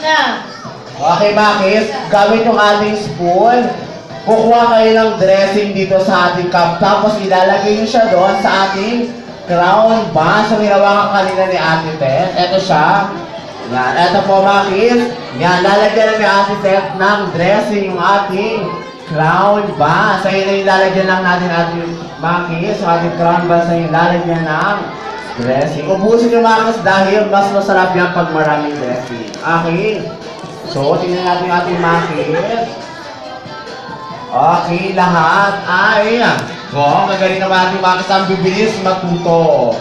na. Okay, Makis, gamit yung ating spoon. Kukuha kayo ng dressing dito sa ating cup. Tapos ilalagay nyo siya doon sa ating crown bun. So, ginawa ka kanina ni Ate Tet. Ito siya. Yan. Ito po, Makis. Yan. Lalagyan na ni Ate Tet ng dressing yung ating crown bun. So, yun na yung lalagyan lang natin ating Makis. So, ating crown bun sa yung lalagyan ng dressing. Ubusin yung Makis dahil mas masarap yan pag maraming dressing. Okay. So, tingnan natin yung ating Makis. Okay, lahat ay magaling naman ating Makis. Ang bibilis matuto.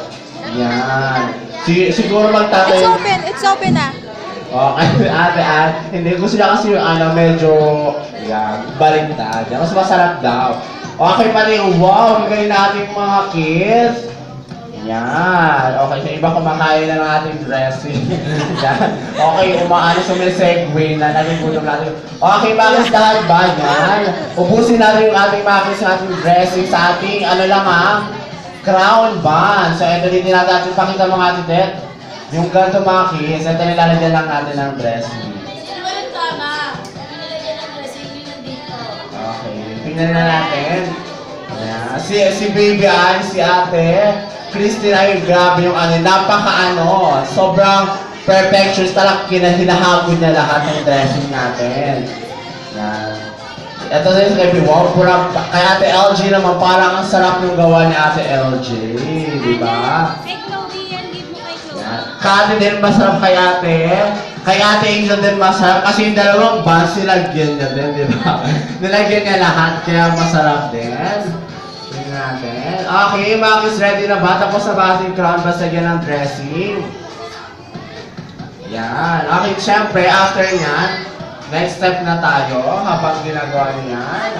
Yan. Siguro magtatayo. It's open na. Okay, ate. Hindi, gusto niya kasi yung medyo baligtad. Mas masarap daw. Okay pa rin, wow, magaling na ating mga kids. Yan. Okay, sa iba kumakain na ng ating dressing. Yan. Okay, sumisegue na. Nagigutom natin. Okay, Makis, lahat ba? Yan. Ubusin natin yung ating Makis sa ating dressing sa ating, crown bun. So, ito din natin pakita mga atitet. Yung ganito Makis, ito nilalagyan lang natin ng dressing. Sino ba yung tama? Yung nilagyan ng dressing yun nandito. Okay, tingnan na natin. Yan. Si Baby Ann, si Ate Christine ay grabe yung sobrang perfection talagang hinahabol niya lahat ng dressing natin. Yan. Ito din kay wow, kay Ate LG naman parang ang sarap yung gawa ni Ate LG, di ba? Kay Chloe yan, leave mo kay Chloe. Yan. Kaya din masarap kay Ate. Kay Ate Angel din masarap kasi yung dalawang buns nilagyan niya din, di ba? Nilagyan niya lahat kaya masarap din. Tingnan natin. Okay, Makis, ready na ba? Tapos na ba ating crown basta yan ng dressing? Yan. Okay, syempre, after nyan, next step na tayo habang ginagawa niyan.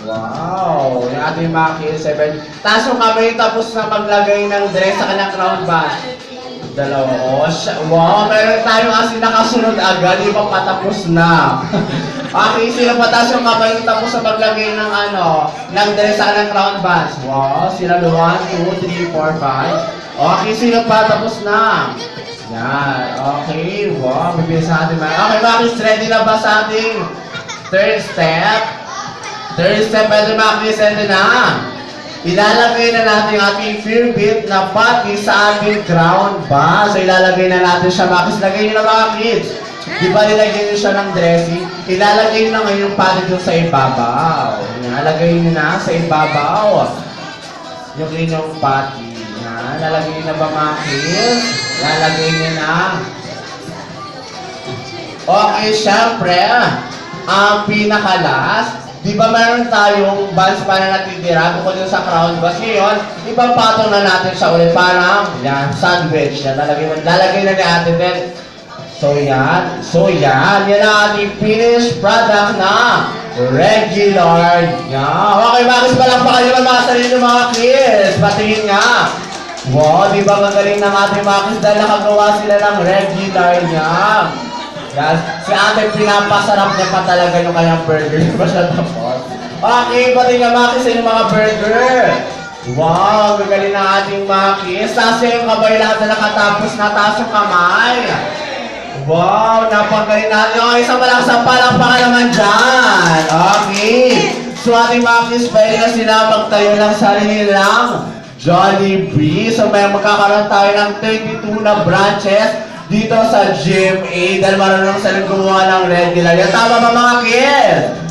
Wow! Yung ating Makis, 7. Taas yung kamay tapos na maglagay ng dress sa kanyang crown bun. Dalawa. Wow! Meron tayong kasi nakasunod agad. Di ba patapos na? Okay, sino pa taas yung kamay tapos na maglagay ng ng dress sa kanyang crown bun? Wow! Sila 1, 2, 3, 4, 5. Okay, sino pa tapos na? Yan. Okay. Wow. Bibilis sa ating Okay, Makis, ready na ba sa ating third step? Third step, pwede Makis, ready na. Ilalagay na natin ating favorite na patty sa ating crown bun. So, ilalagay na natin siya, Makis. Lagay nyo na mga kids. Di ba nilagay nyo siya ng dressing? Ilalagay nyo na ngayon yung patty dun sa ibabaw. Ilalagay nyo na sa ibabaw. Yung inyong patty. Yan. Lalagay nyo na ba, Makis? Lalagay nyo na. Okay, syempre, ang pinakalas, di ba meron tayong buns para natitira bukod yung sa crown bun? Ngayon, ipapatong na natin siya ulit parang sandwich. Yan, lalagay na ni Ate Tet. So yan. Yan ang ating finished product na regular. Yan. Okay, Makis, palakpakan nyo mga sarili ng mga kids. Patingin nga. Wow, di ba magaling ng ating Makis dahil nakagawa sila ng regular niya. Yes, si ate pinapasarap niya pa talaga yung kanyang burger. Di ba siya tapos? Okay, pati nga Makis sa inyong mga burger. Wow, magaling ng ating Makis. Taas yung kamay lahat na nakatapos na taas yung kamay. Wow, napagaling natin. Okay, isang malakas palakpakan naman dyan. Okay. So ating Makis, pwede na sila magtayo ng sarili lang. Jollibee. So may magkakaroon tayo ng 32 na branches dito sa GMA dahil marunong silang gumawa ng regular. Yan, tama ba mga kids?